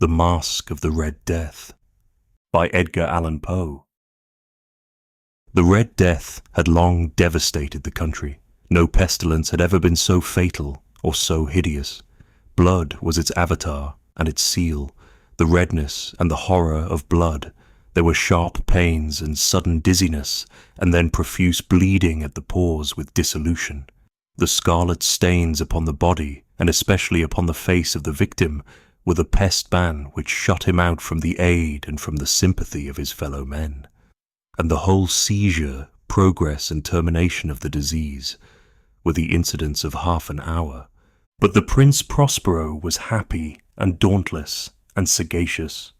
The Masque of the Red Death by Edgar Allan Poe. The Red Death had long devastated the country. No pestilence had ever been so fatal or so hideous. Blood was its avatar and its seal, the redness and the horror of blood. There were sharp pains and sudden dizziness, and then profuse bleeding at the pores with dissolution. The scarlet stains upon the body, and especially upon the face of the victim, were the pest ban which shut him out from the aid and from the sympathy of his fellow men. And the whole seizure, progress and termination of the disease were the incidents of half an hour. But the Prince Prospero was happy and dauntless and sagacious.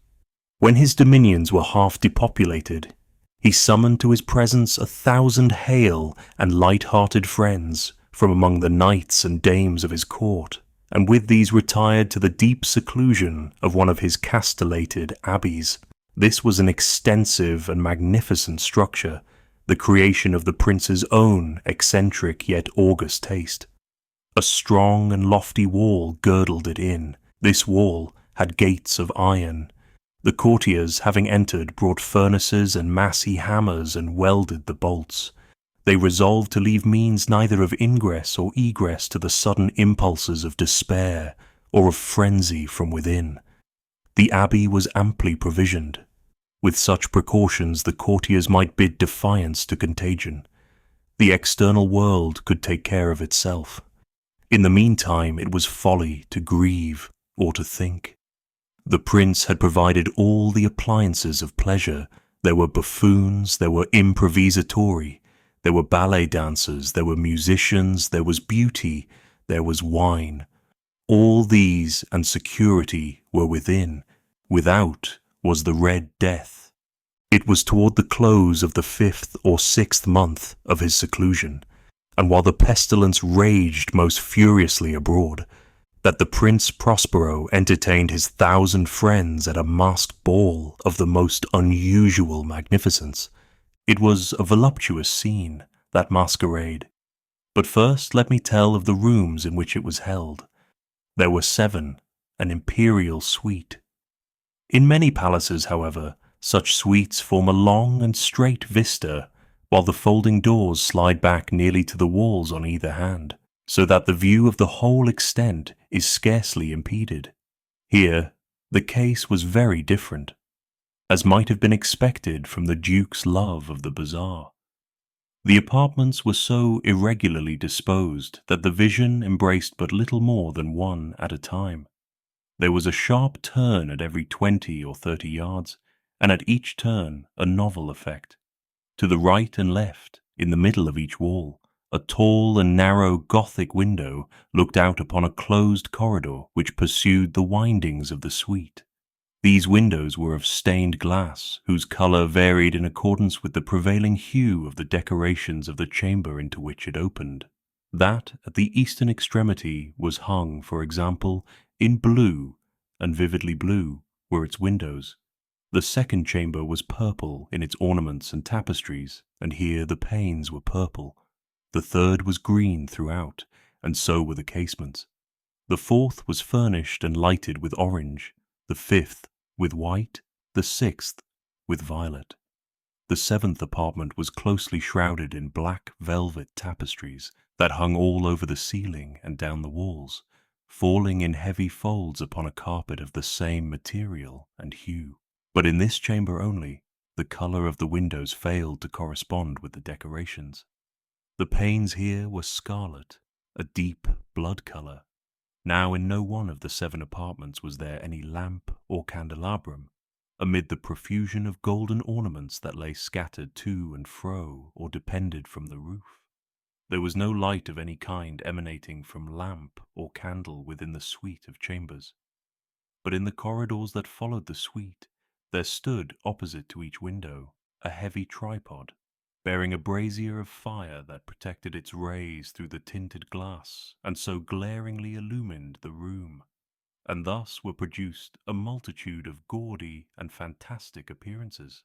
When his dominions were half depopulated, he summoned to his presence 1,000 hale and light-hearted friends from among the knights and dames of his court, and with these retired to the deep seclusion of one of his castellated abbeys. This was an extensive and magnificent structure, the creation of the prince's own eccentric yet august taste. A strong and lofty wall girdled it in. This wall had gates of iron. The courtiers, having entered, brought furnaces and massy hammers and welded the bolts. They resolved to leave means neither of ingress or egress to the sudden impulses of despair or of frenzy from within. The abbey was amply provisioned. With such precautions the courtiers might bid defiance to contagion. The external world could take care of itself. In the meantime it was folly to grieve or to think. The prince had provided all the appliances of pleasure. There were buffoons, there were improvisatori, there were ballet dancers, there were musicians, there was beauty, there was wine. All these and security were within. Without was the Red Death. It was toward the close of the 5th or 6th month of his seclusion, and while the pestilence raged most furiously abroad, that the Prince Prospero entertained his 1,000 friends at a masked ball of the most unusual magnificence. It was a voluptuous scene, that masquerade. But first let me tell of the rooms in which it was held. There were 7, an imperial suite. In many palaces, however, such suites form a long and straight vista, while the folding doors slide back nearly to the walls on either hand, so that the view of the whole extent is scarcely impeded. Here the case was very different, as might have been expected from the Duke's love of the bazaar. The apartments were so irregularly disposed that the vision embraced but little more than one at a time. There was a sharp turn at every 20 or 30 yards, and at each turn a novel effect. To the right and left, in the middle of each wall, a tall and narrow Gothic window looked out upon a closed corridor which pursued the windings of the suite. These windows were of stained glass, whose colour varied in accordance with the prevailing hue of the decorations of the chamber into which it opened. That at the eastern extremity was hung, for example, in blue, and vividly blue were its windows. The second chamber was purple in its ornaments and tapestries, and here the panes were purple. The third was green throughout, and so were the casements. The fourth was furnished and lighted with orange, the fifth with white, the sixth with violet. The 7th apartment was closely shrouded in black velvet tapestries that hung all over the ceiling and down the walls, falling in heavy folds upon a carpet of the same material and hue. But in this chamber only, the colour of the windows failed to correspond with the decorations. The panes here were scarlet, a deep blood colour. Now in no one of the 7 apartments was there any lamp or candelabrum, amid the profusion of golden ornaments that lay scattered to and fro or depended from the roof. There was no light of any kind emanating from lamp or candle within the suite of chambers. But in the corridors that followed the suite, there stood, opposite to each window, a heavy tripod, bearing a brazier of fire that protected its rays through the tinted glass, and so glaringly illumined the room. And thus were produced a multitude of gaudy and fantastic appearances.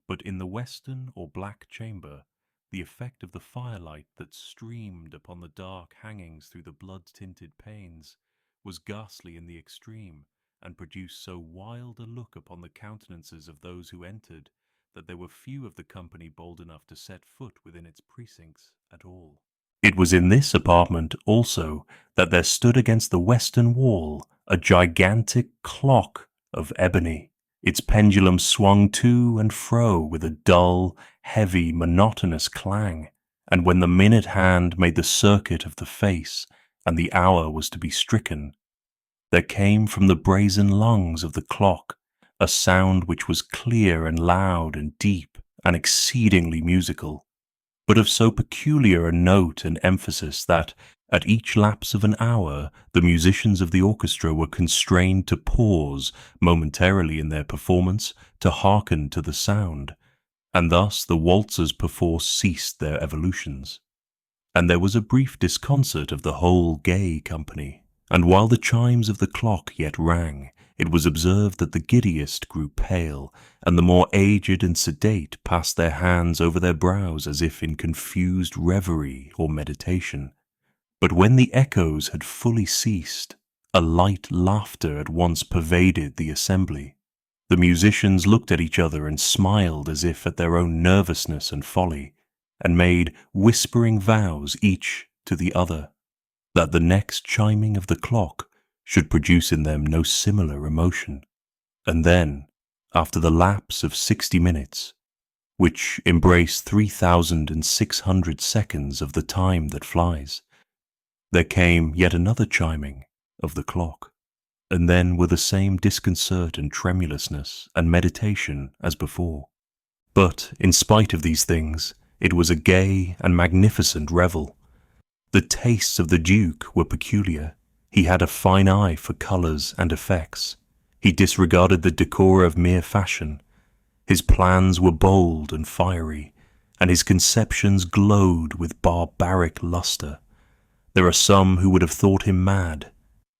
But in the western or black chamber, the effect of the firelight that streamed upon the dark hangings through the blood-tinted panes was ghastly in the extreme, and produced so wild a look upon the countenances of those who entered, that there were few of the company bold enough to set foot within its precincts at all. It was in this apartment also that there stood against the western wall a gigantic clock of ebony. Its pendulum swung to and fro with a dull, heavy, monotonous clang, and when the minute hand made the circuit of the face and the hour was to be stricken, there came from the brazen lungs of the clock a sound which was clear and loud and deep and exceedingly musical, but of so peculiar a note and emphasis that, at each lapse of an hour, the musicians of the orchestra were constrained to pause momentarily in their performance to hearken to the sound, and thus the waltzers perforce ceased their evolutions. And there was a brief disconcert of the whole gay company, and while the chimes of the clock yet rang, it was observed that the giddiest grew pale, and the more aged and sedate passed their hands over their brows as if in confused reverie or meditation. But when the echoes had fully ceased, a light laughter at once pervaded the assembly. The musicians looked at each other and smiled as if at their own nervousness and folly, and made whispering vows each to the other, that the next chiming of the clock should produce in them no similar emotion. And then, after the lapse of 60 minutes, which embrace 3,600 seconds of the time that flies, there came yet another chiming of the clock, and then with the same disconcert and tremulousness and meditation as before. But, in spite of these things, it was a gay and magnificent revel. The tastes of the Duke were peculiar. He had a fine eye for colours and effects. He disregarded the decor of mere fashion. His plans were bold and fiery, and his conceptions glowed with barbaric lustre. There are some who would have thought him mad.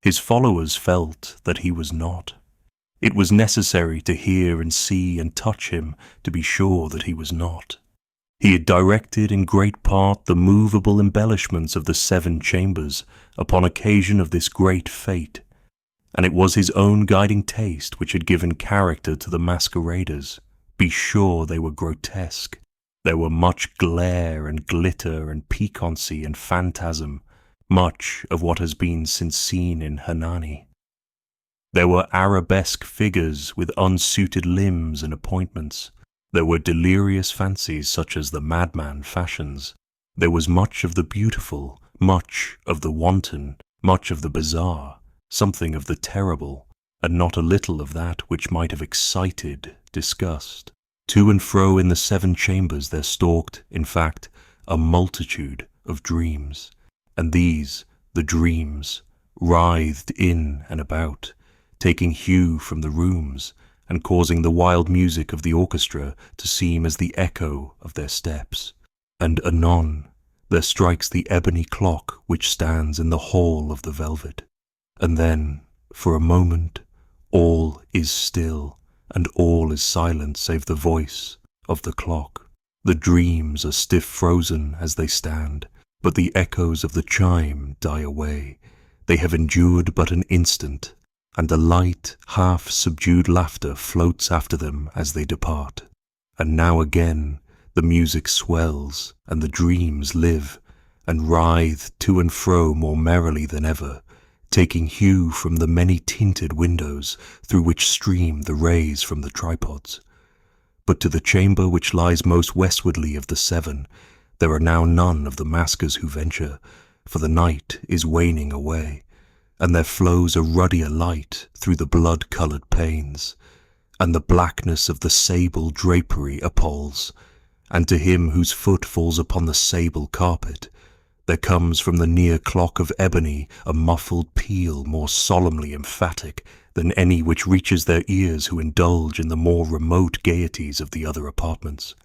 His followers felt that he was not. It was necessary to hear and see and touch him to be sure that he was not. He had directed in great part the movable embellishments of the 7 chambers upon occasion of this great fete, and it was his own guiding taste which had given character to the masqueraders. Be sure they were grotesque. There were much glare and glitter and piquancy and phantasm, much of what has been since seen in Hernani. There were arabesque figures with unsuited limbs and appointments. There were delirious fancies such as the madman fashions. There was much of the beautiful, much of the wanton, much of the bizarre, something of the terrible, and not a little of that which might have excited disgust. To and fro in the 7 chambers there stalked, in fact, a multitude of dreams, and these, the dreams, writhed in and about, taking hue from the rooms, and causing the wild music of the orchestra to seem as the echo of their steps. And anon there strikes the ebony clock which stands in the hall of the velvet. And then, for a moment, all is still, and all is silent save the voice of the clock. The dreams are stiff frozen as they stand, but the echoes of the chime die away. They have endured but an instant, and a light, half-subdued laughter floats after them as they depart. And now again the music swells, and the dreams live, and writhe to and fro more merrily than ever, taking hue from the many-tinted windows through which stream the rays from the tripods. But to the chamber which lies most westwardly of the 7, there are now none of the maskers who venture, for the night is waning away, and there flows a ruddier light through the blood-coloured panes, and the blackness of the sable drapery appalls, and to him whose foot falls upon the sable carpet, there comes from the near clock of ebony a muffled peal more solemnly emphatic than any which reaches their ears who indulge in the more remote gaieties of the other apartments.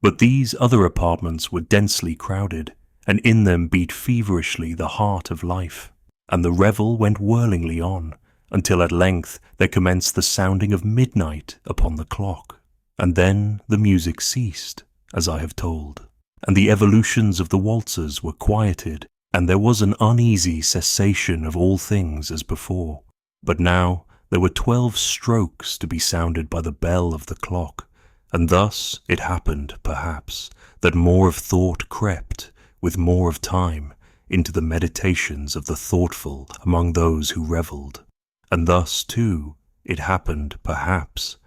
But these other apartments were densely crowded, and in them beat feverishly the heart of life, and the revel went whirlingly on, until at length there commenced the sounding of midnight upon the clock, and then the music ceased, as I have told, and the evolutions of the waltzers were quieted, and there was an uneasy cessation of all things as before. But now There were 12 strokes to be sounded by the bell of the clock, and thus it happened, perhaps, that more of thought crept, with more of time, into the meditations of the thoughtful among those who revelled. And thus, too, it happened, perhaps,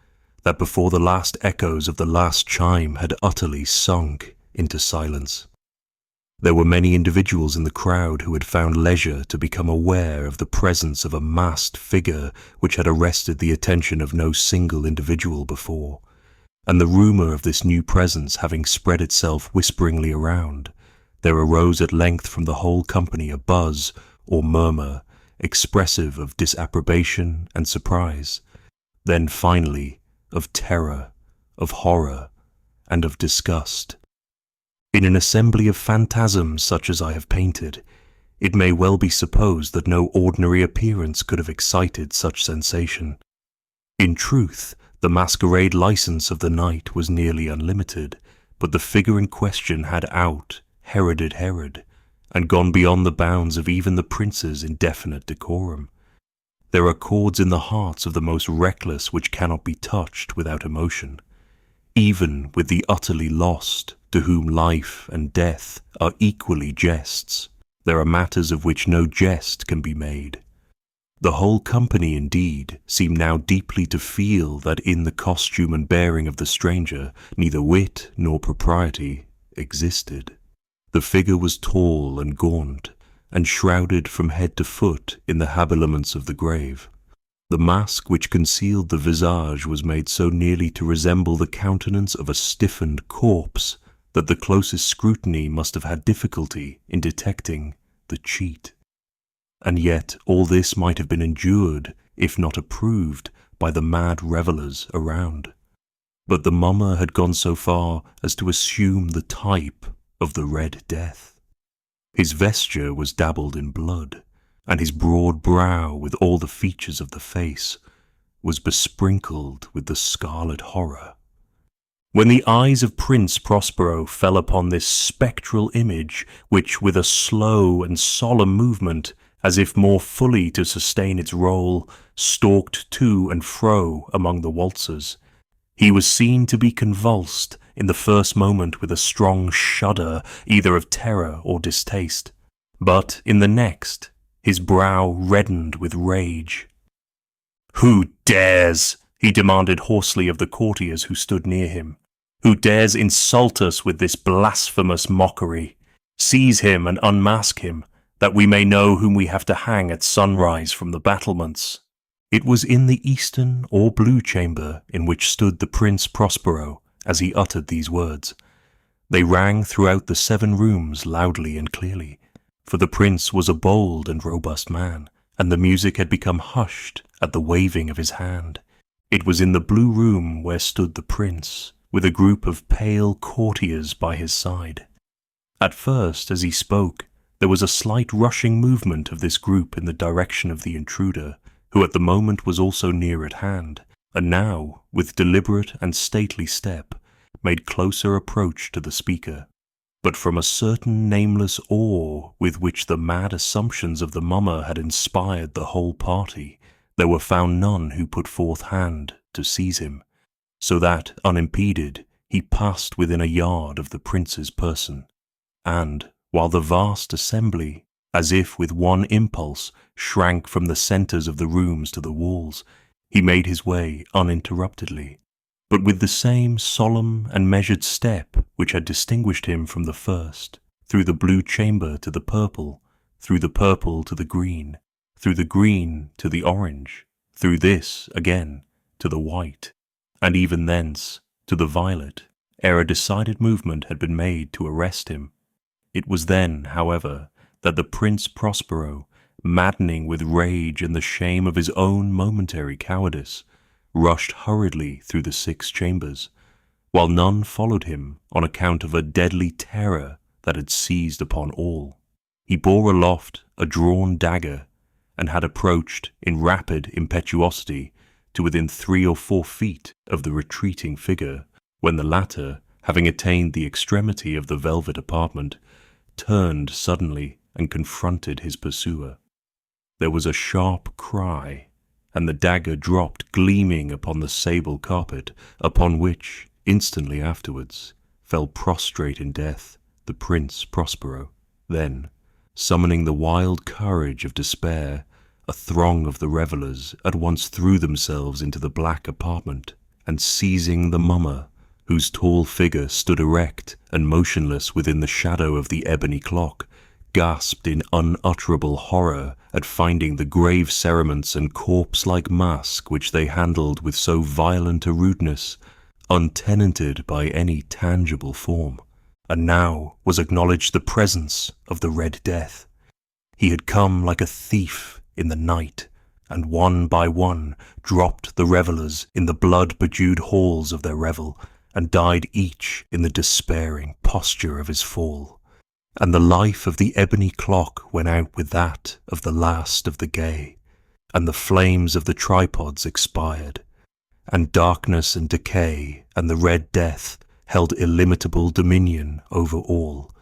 that before the last echoes of the last chime had utterly sunk into silence, there were many individuals in the crowd who had found leisure to become aware of the presence of a masked figure which had arrested the attention of no single individual before, and the rumour of this new presence having spread itself whisperingly around, there arose at length from the whole company a buzz or murmur expressive of disapprobation and surprise, then finally of terror, of horror, and of disgust. In an assembly of phantasms such as I have painted, it may well be supposed that no ordinary appearance could have excited such sensation. In truth, the masquerade license of the night was nearly unlimited, but the figure in question had out-Heroded Herod, and gone beyond the bounds of even the prince's indefinite decorum. There are chords in the hearts of the most reckless which cannot be touched without emotion. Even with the utterly lost, to whom life and death are equally jests, there are matters of which no jest can be made. The whole company, indeed, seemed now deeply to feel that in the costume and bearing of the stranger neither wit nor propriety existed. The figure was tall and gaunt, and shrouded from head to foot in the habiliments of the grave. The mask which concealed the visage was made so nearly to resemble the countenance of a stiffened corpse that the closest scrutiny must have had difficulty in detecting the cheat. And yet all this might have been endured, if not approved, by the mad revellers around. But the mummer had gone so far as to assume the type of the Red Death. His vesture was dabbled in blood, and his broad brow, with all the features of the face, was besprinkled with the scarlet horror. When the eyes of Prince Prospero fell upon this spectral image, which with a slow and solemn movement, as if more fully to sustain its role, stalked to and fro among the waltzers, he was seen to be convulsed in the first moment with a strong shudder either of terror or distaste, but in the next his brow reddened with rage. "Who dares," he demanded hoarsely of the courtiers who stood near him, "who dares insult us with this blasphemous mockery? Seize him and unmask him, that we may know whom we have to hang at sunrise from the battlements." It was in the eastern or blue chamber in which stood the Prince Prospero as he uttered these words. They rang throughout the 7 rooms loudly and clearly, for the prince was a bold and robust man, and the music had become hushed at the waving of his hand. It was in the blue room where stood the prince, with a group of pale courtiers by his side. At first, as he spoke, there was a slight rushing movement of this group in the direction of the intruder, who at the moment was also near at hand, and now, with deliberate and stately step, made closer approach to the speaker. But from a certain nameless awe with which the mad assumptions of the mummer had inspired the whole party, there were found none who put forth hand to seize him, so that, unimpeded, he passed within a yard of the prince's person, and, while the vast assembly, as if with one impulse, shrank from the centres of the rooms to the walls, he made his way uninterruptedly, but with the same solemn and measured step which had distinguished him from the first, through the blue chamber to the purple, through the purple to the green, through the green to the orange, through this, again, to the white, and even thence to the violet, ere a decided movement had been made to arrest him. It was then, however, that the Prince Prospero, maddening with rage and the shame of his own momentary cowardice, rushed hurriedly through the 6 chambers, while none followed him on account of a deadly terror that had seized upon all. He bore aloft a drawn dagger, and had approached in rapid impetuosity to within 3 or 4 feet of the retreating figure, when the latter, having attained the extremity of the velvet apartment, turned suddenly and confronted his pursuer. There was a sharp cry, and the dagger dropped gleaming upon the sable carpet, upon which, instantly afterwards, fell prostrate in death the Prince Prospero. Then, summoning the wild courage of despair, a throng of the revellers at once threw themselves into the black apartment, and seizing the mummer, whose tall figure stood erect and motionless within the shadow of the ebony clock, gasped in unutterable horror at finding the grave cerements and corpse-like masque which they handled with so violent a rudeness, untenanted by any tangible form. And now was acknowledged the presence of the Red Death. He had come like a thief in the night, and one by one dropped the revellers in the blood-bedewed halls of their revel, and died each in the despairing posture of his fall. And the life of the ebony clock went out with that of the last of the gay, and the flames of the tripods expired, and darkness and decay and the Red Death held illimitable dominion over all,